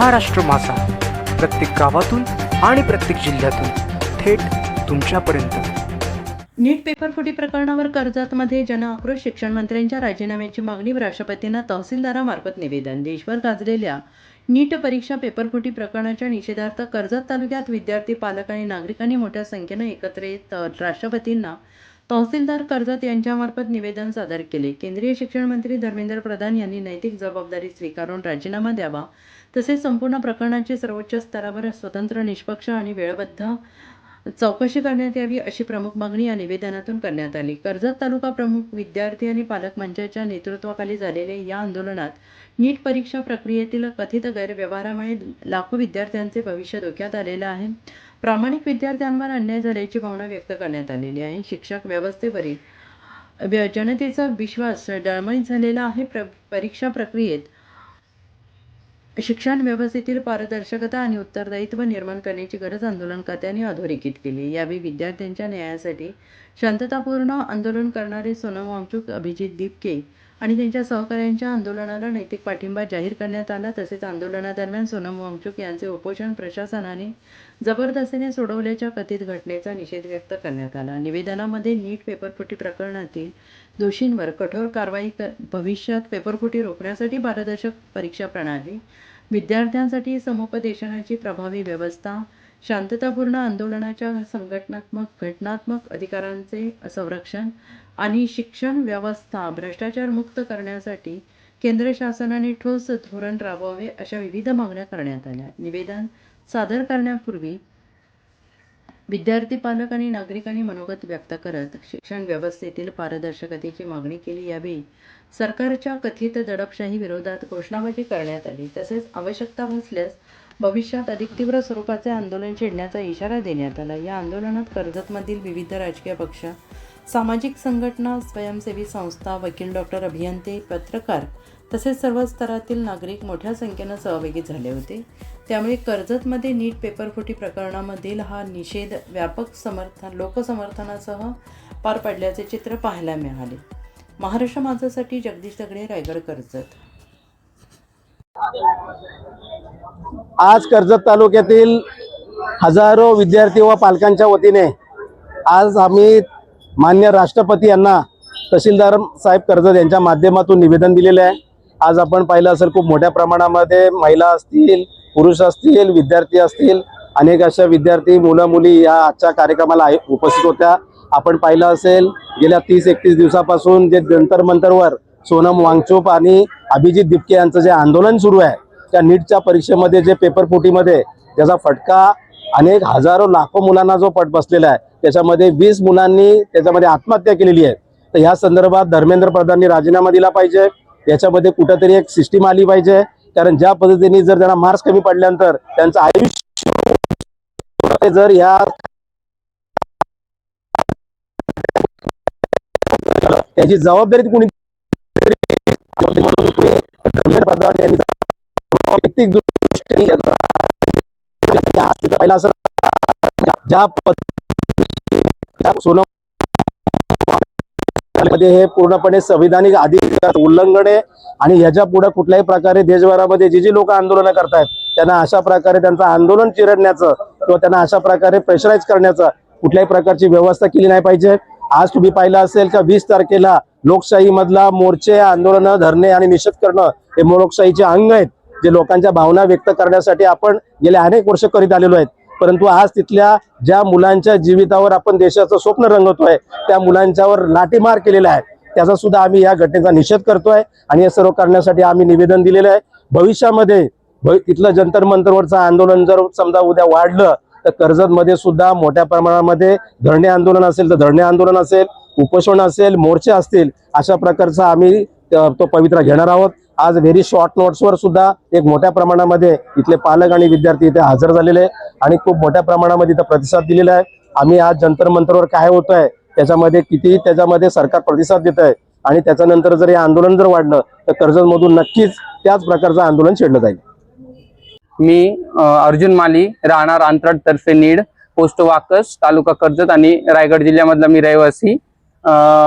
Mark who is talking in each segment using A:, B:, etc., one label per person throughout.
A: महाराष्ट्र माझा, प्रत्येक गावातून आणि प्रत्येक जिल्ह्यातून थेट तुमच्यापर्यंत।
B: नीट पेपर फुटी प्रकरणावर कर्जतमध्ये जनआक्रोश, शिक्षण मंत्र्यांच्या राजीनाम्याची मागणी, राष्ट्रपतींना तहसीलदारामार्फत निवेदन। देशभर गाजलेल्या नीट परीक्षा पेपरफुटी प्रकरणाच्या निषेधार्थ कर्जत तालुक्यात विद्यार्थी, पालक आणि नागरिकांनी मोठ्या संख्येने एकत्र येत राष्ट्रपतींना तहसीलदार कर्जत यांच्यामार्फत निवेदन सादर केले। केंद्रीय शिक्षण मंत्री धर्मेंद्र प्रधान यांनी नैतिक जबाबदारी स्वीकारून राजीनामा द्यावा, तसेच संपूर्ण प्रकरणाची सर्वोच्च स्तरावर स्वतंत्र, निष्पक्ष आणि वेळबद्ध चौकशी करण्यात यावी, अशी प्रमुख मागणी या निवेदनातून करण्यात आली। कर्जत तालुका प्रमुख, विद्यार्थी आणि पालक मंचाच्या नेतृत्वाखाली झालेल्या या आंदोलनात नीट परीक्षा प्रक्रियेतील कथित गैरव्यवहारामुळे लाखो विद्यार्थ्यांचे भविष्य धोक्यात आलेले आहे। प्रामाणिक विद्यार्थ्यांवर अन्याय झाल्याची भावना व्यक्त करण्यात आलेली आहे। शिक्षक व्यवस्थेवरील जनतेचा विश्वास डळमळीत झालेला आहे। परीक्षा प्रक्रियेत शिक्षण व्यवस्थेतील पारदर्शकता आणि उत्तरदायित्व निर्माण करण्याची गरज आंदोलनकर्त्यांनी अधोरेखित केली। यावेळी विद्यार्थ्यांच्या न्यायासाठी शांततापूर्ण आंदोलन करणारे सोनम वांगचुक, अभिजित दिपके आणि त्यांच्या सहकाऱ्यांच्या आंदोलनाला नैतिक पाठिंबा जाहीर करण्यात आला। तसेच आंदोलनादरम्यान सोनम वांगचुक यांचे उपोषण प्रशासनाने जबरदस्तीने सोडवल्याच्या कथित घटनेचा निषेध व्यक्त करण्यात आला। निवेदनामध्ये नीट पेपरफुटी प्रकरणातील दोषींवर कठोर कारवाई, भविष्यात पेपरफुटी रोखण्यासाठी पारदर्शक परीक्षा प्रणाली, विद्यार्थ्यांसाठी समुपदेशनाची प्रभावी व्यवस्था, शांततापूर्ण आंदोलनाच्या संघटनात्मक, घटनात्मक अधिकारांचे संरक्षण आणि शिक्षण व्यवस्था भ्रष्टाचार मुक्त करण्यासाठी केंद्र शासनाने ठोस धोरण राबवावे, अशा विविध मागण्या करण्यात आल्या। निवेदन सादर करण्यापूर्वी विद्यार्थी, पालक आणि नागरिकांनी मनोगत व्यक्त करत शिक्षण व्यवस्थेतील पारदर्शकतेची मागणी केली। यावेळी सरकारच्या कथित दडपशाही विरोधात घोषणाबाजी करण्यात आली। तसेच आवश्यकता भासल्यास भविष्यात अधिक तीव्र स्वरूपाचे आंदोलन छेडण्याचा इशारा देण्यात आला। या आंदोलनात कर्जतमधील विविध राजकीय पक्ष, सामाजिक संघटना, स्वयंसेवी संस्था, वकील, डॉक्टर, अभियंते, पत्रकार तसेच सर्व स्तरातील नागरिक मोठ्या संख्येने सहभागी झाले होते। त्यामुळे कर्जतमध्ये नीट पेपरफुटी प्रकरणामधील हा निषेध व्यापक लोकसमर्थनासह पार पडल्याचे चित्र पाहायला मिळाले। महाराष्ट्र माझासाठी जगदीश दगडे, रायगड, कर्जत।
C: आज कर्जत तालुक्यातील हजारो विद्यार्थी व पालकांच्या वतीने आज आम्ही मान्य राष्ट्रपती यांना तहसीलदार साहेब कर्जत यांच्या माध्यमातून निवेदन दिलेले आहे। आज आपण पाहिलं असेल, खूप मोठ्या प्रमाणामध्ये महिला असतील, पुरुष असतील, विद्यार्थी असतील, अनेक अशा विद्यार्थी, मुलं मुली या आजच्या कार्यक्रमाला उपस्थित होत्या। आपण पाहिलं असेल, गेल्या 30-31 दिवसापासून जे जंतर मंतरवर सोनम वांगचुक आणि अभिजित दिपके यांचं जे आंदोलन सुरू आहे, त्या नीटच्या परीक्षेमध्ये जे पेपरफुटीमध्ये ज्याचा फटका अनेक हजारो लाखो मुलांना जो पट बसलेला आहे, त्याच्यामध्ये 20 मुलांनी त्याच्यामध्ये आत्महत्या केलेली आहे। तर ह्या संदर्भात धर्मेंद्र प्रधाननी राजीनामा दिला पाहिजे। याच्यामध्ये कुठेतरी एक सिस्टीम आली पाहिजे, कारण ज्या पद्धतीने जर त्यांना मार्क्स कमी पडल्यानंतर त्यांचं आयुष्य जर या त्याची जबाबदारी कोणी धर्मेंद्र प्रधान यांनी वैयक्तिक दृष्टीने ज्या सोनम हे पूर्णपणे संविधानिक अधिकार उल्लंघन आहे आणि ह्याच्या पुढे कुठल्याही प्रकारे देशभरामध्ये जी लोक आंदोलन करतायत त्यांना अशा प्रकारे त्यांचं आंदोलन चिरडण्याचं किंवा त्यांना अशा प्रकारे प्रेशराईज करण्याचं कुठल्याही प्रकारची व्यवस्था केली नाही पाहिजे। आज तुम्ही पाहिलं असेल का 20 तारखेला लोकशाही मधला मोर्चे, आंदोलन, धरणे आणि निषेध करणं हे लोकशाहीचे अंग आहेत, जे लोकांच्या भावना व्यक्त करण्यासाठी आपण गेले अनेक वर्ष करीत आलेलो आहेत। परंतु आज तिथल्या ज्या मुलांच्या जीवितावर आपण देशाचं स्वप्न रंगवतोय, त्या मुलांच्यावर लाठीमार केलेला आहे, त्याचा सुद्धा आम्ही या घटनेचा निषेध करतोय आणि हे सर्व करण्यासाठी आम्ही निवेदन दिलेलं आहे। भविष्यामध्ये तिथलं जंतर मंतरवरचं आंदोलन जर समजा उद्या वाढलं तर कर्जतमध्ये सुद्धा मोठ्या प्रमाणामध्ये धरणे आंदोलन असेल तर धरणे आंदोलन असेल, उपोषण असेल, मोर्चे असतील, अशा प्रकारचा आम्ही तो पवित्रा घेणार आहोत। आज व्हेरी शॉर्ट नोट्सवर सुद्धा एक मोठ्या प्रमाणामध्ये इथले पालक आणि विद्यार्थी इथे हजर झालेले आणि खूप मोठ्या प्रमाणामध्ये इथं प्रतिसाद दिलेला आहे। आम्ही आज जंतर मंतरवर काय होत आहे त्याच्यामध्ये किती त्याच्यामध्ये सरकार प्रतिसाद देत आहे आणि त्याच्यानंतर जर हे आंदोलन जर वाढलं तर कर्जतमधून नक्कीच त्याच प्रकारचं आंदोलन छेडलं जाईल।
D: मी अर्जुन माली, राहणार अंतराळ तर्फे नीड, पोस्ट वाकस, तालुका कर्जत आणि रायगड जिल्ह्यामधला मी रहिवासी।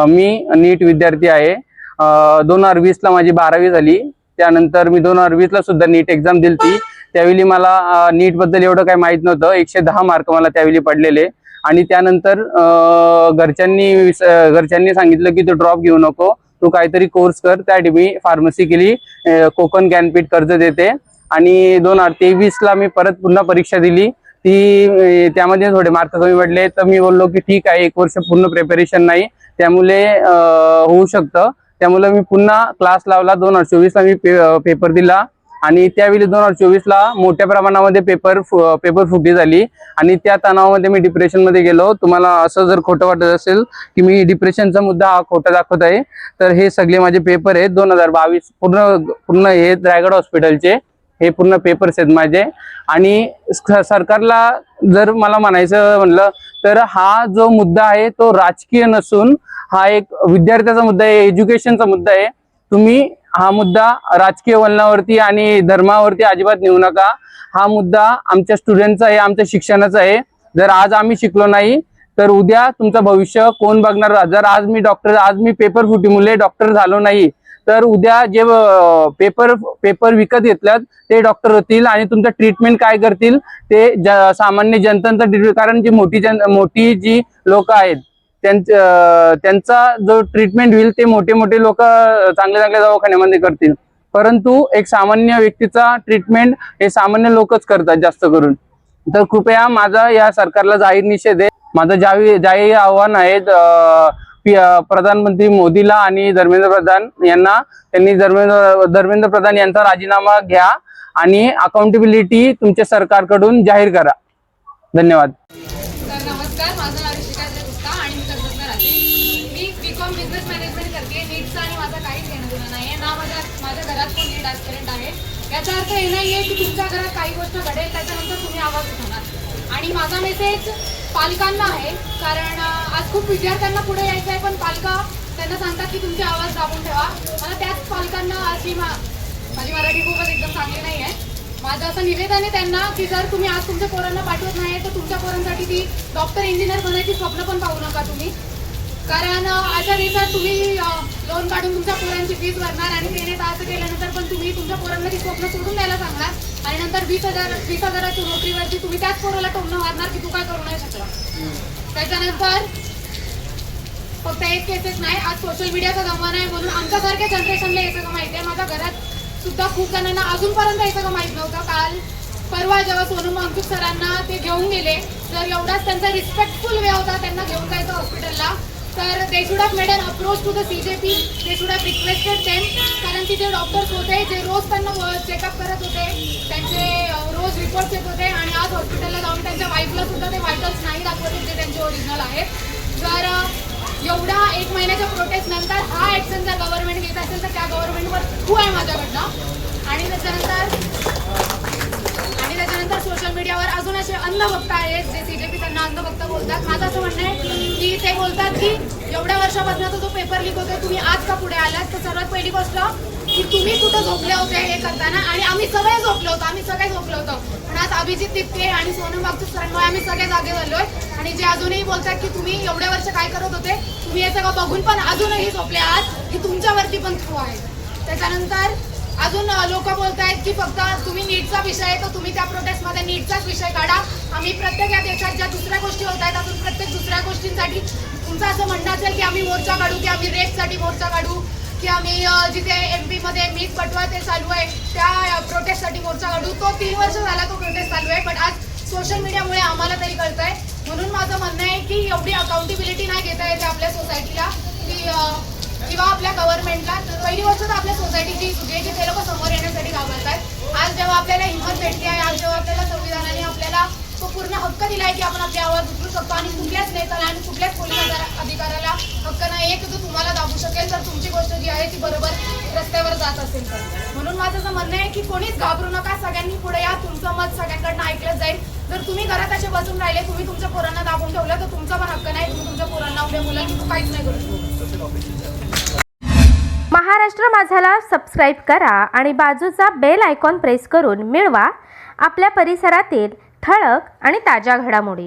D: मी नीट विद्यार्थी आहे। 2020 ला माझी 12वी झाली, त्यानंतर मी 2020 ला सुद्धा नीट एक्झाम दिली। त्यावेळी मला नीटबद्दल एवढं काही माहीत नव्हतं. 110 मार्क मला त्यावेळी पडलेले. आणि त्यानंतर घरच्यांनी सांगितलं की तू ड्रॉप घेऊ नको, तू काहीतरी कोर्स कर. त्यासाठी मी फार्मसी केली. कोकण ज्ञानपीठ कर्जत येते. आणि 2023ला मी परत पुन्हा परीक्षा दिली. त्यामध्ये थोडे मार्क कमी पडले, तर मी बोललो की ठीक आहे, 1 वर्ष पूर्ण प्रिपरेशन नाही, त्यामुळे होऊ शकतं. त्यामुळे मी पुन्हा क्लास लावला. 2024ला मी पेपर दिला. आणि त्यावेळी 2024ला मोठ्या प्रमाणामध्ये पेपर फुटी झाली. आणि त्या तणावामध्ये मी डिप्रेशनमध्ये गेलो. तुम्हाला असं जर खोटं वाटत असेल की मी डिप्रेशनचा मुद्दा हा खोटा दाखवत आहे, तर हे सगळे माझे पेपर आहेत 2022 पूर्ण हे रायगड हॉस्पिटलचे हे पूर्ण पेपर्स आहेत माझे. आणि सरकारला जर मला म्हणायचं म्हणलं तर हा जो मुद्दा आहे तो राजकीय नसून हा एक विद्यार्थ्याचा मुद्दा आहे, एज्युकेशनचा मुद्दा आहे. तुम्ही हा मुद्दा राजकीय वलनावरती आणि धर्मावरती अजिबात नेऊ नका. हा मुद्दा आमच्या स्टुडंटचा आहे, आमच्या शिक्षणाचा आहे. जर आज आम्ही शिकलो नाही तर उद्या तुमचं भविष्य कोण बघणार? जर आज मी पेपर फुटीमुळे डॉक्टर झालो नाही, तर उद्या जे पेपर विकत घेतल्यात ते डॉक्टर होतील आणि तुमचं ट्रीटमेंट काय करतील ते सामान्य जनतांचा ट्रीटमेंट. कारण जी मोठी जी लोक आहेत त्यांचा जो ट्रीटमेंट होईल ते मोठे लोक चांगल्या दवाखान्यामध्ये करतील, परंतु एक सामान्य व्यक्तीचा ट्रीटमेंट हे सामान्य लोकच करतात जास्त करून. तर कृपया माझा या सरकारला जाहीर निषेध आहे. माझं जाहीर आव्हान आहे प्रधानमंत्री मोदीला आणि धर्मेंद्र प्रधान यांना. त्यांनी धर्मेंद्र प्रधान यांचा राजीनामा घ्या आणि अकाउंटेबिलिटी तुमच्या सरकारकडून जाहीर करा. धन्यवाद.
E: नमस्कार, माझं नाव ऋषिका गुप्ता आणि मी कर्जतला राहते. मी बीकॉम बिझनेस मॅनेजमेंट करते. नीटचा आणि माझा काहीच घेणं देणं नाही आहे ना. माझ्या घरात कोण नीट ॲस्पिरंट आहे. याचा अर्थ हे नाही आहे की तुमच्या घरात काही गोष्ट घडेल त्याच्यानंतर तुम्ही आवाज उठवणार. आणि माझा मेसेज पालकांना आहे, कारण आज खूप विद्यार्थ्यांना पुढे यायचं आहे, पण त्यांना सांगतात की तुमचे आवाज दाबून ठेवा. मला त्याच पालकांना माझी मराठी खूपच एकदम चांगली नाही आहे. माझं असं निवेदन आहे त्यांना की जर तुम्ही आज तुमच्या पोरांना पाठवत नाही तर तुमच्या पोरांसाठी ती डॉक्टर इंजिनियर बनायची स्वप्न पण पाहू नका तुम्ही. कारण अशा दिवसात तुम्ही लोन काढून तुमच्या पोरांची फीस भरणार आणि त्याने असं केल्यानंतर पण तुम्ही तुमच्या पोरांना ती स्वप्न सोडून द्यायला सांगणार. आणि नंतर 20,000ची नोकरीवरती तुम्ही त्याच पोराला टोमणं मारणार की तू काय करू नाही शकला. त्याच्यानंतर फक्त एक केसेस नाही, आज सोशल मीडियाचा जमाना आहे म्हणून आमच्यासारख्या जनरेशनला हे सगळं माहिती आहे. माझ्या घरात सुद्धा खूप जणांना अजूनपर्यंत हे सगळं माहीत नव्हतं. परवा जेव्हा सोनम वांगचुक सरांना ते घेऊन गेले, तर एवढाच त्यांचा रिस्पेक्टफुल वे होता त्यांना घेऊन जायचं हॉस्पिटलला. तर they should have made an approach to the CJP. They should have requested them. कारण की जे डॉक्टर्स होते जे रोज त्यांना चेकअप करत होते, त्यांचे रोज रिपोर्ट्स येत होते आणि आज हॉस्पिटलला जाऊन त्यांच्या वाईफला सुद्धा ते व्हायटल्स नाही दाखवत जे त्यांचे ओरिजिनल आहेत. जर एवढा 1 महिन्याच्या प्रोटेस्ट नंतर हा ॲक्शन जर गव्हर्नमेंट घेत असेल तर त्या गव्हर्नमेंटवर खूप आहे माझ्याकडनं. आणि त्याच्यानंतर सोशल मीडियावर अजून असे अंधभक्त आहेत जे CJP त्यांना अंधभक्त बोलतात. माझं असं म्हणणं आहे की ते बोलतात की एवढ्या वर्षापासून जो पेपर लीक होतो तुम्ही आज का पुढे आलात. तर सर्वात पहिली गोष्ट की तुम्ही कुठं झोपले होते हे करताना, आणि आम्ही सगळे झोपलो होतो. पण आज अभिजित तिप्के आणि सोनम वांगचुक सरांमुळे आम्ही सगळे जागे झालोय. आणि जे अजूनही बोलतात की तुम्ही एवढ्या वर्ष काय करत होते, तुम्ही हे सगळं बघून पण अजूनही झोपले आहात की तुमच्यावरती पण थ्रू आहे. त्याच्यानंतर अजून लोक बोलतायत की फक्त तुम्ही नीटचा विषय आहे तर तुम्ही त्या प्रोटेस्टमध्ये नीटचाच विषय काढा. आम्ही प्रत्येक या देशात ज्या दुसऱ्या गोष्टी होत आहेत अजून प्रत्येक दुसऱ्या गोष्टींसाठी तुमचं असं म्हणणं असेल की आम्ही मोर्चा काढू, की आम्ही रेपसाठी मोर्चा काढू, की आम्ही जिथे MP मध्ये मीच पटवा ते चालू आहे त्या प्रोटेस्टसाठी मोर्चा काढू. तो 3 वर्ष झाला तो प्रोटेस्ट चालू आहे, पण आज सोशल मीडियामुळे आम्हाला तरी कळतंय. म्हणून माझं म्हणणं आहे की एवढी अकाउंटेबिलिटी नाही घेता येते आपल्या सोसायटीला किंवा आपल्या गव्हर्नमेंटला. पहिली गोष्ट तर आपल्या सोसायटीची जे ते लोक समोर येण्यासाठी घाबरत आहेत. आज जेव्हा आपल्याला हिंमत भेटते आहे, आज जेव्हा आपल्याला संविधानाने आपल्याला तो पूर्ण हक्क दिला आहे की आपण आपली आवाज उचलू शकतो आणि कुठल्याच नेत्याला आणि कुठल्याच पोलीस अधिकाऱ्याला हक्क नाही आहे की तो तुम्हाला दाबू शकेल तर तुमची गोष्ट जी आहे ती बरोबर रस्त्यावर जात असेल तर. म्हणून माझं असं म्हणणं आहे की कोणीच घाबरू नका, सगळ्यांनी पुढे या, तुमचं मत सगळ्यांकडनं ऐकलं जाईल. जर तुम्ही घरात असे बसून राहिले, तुम्ही तुमच्या पोरांना दाबून ठेवलं तर तुमचा पण हक्क नाही. तुम्ही तुमच्या पोरांना उद्या मुलं की तू काहीच नाही करू शकतो.
F: महाराष्ट्र माझाला सबस्क्राईब करा आणि बाजूचा बेल आयकॉन प्रेस करून मिळवा आपल्या परिसरातील ठळक आणि ताज्या घडामोडी.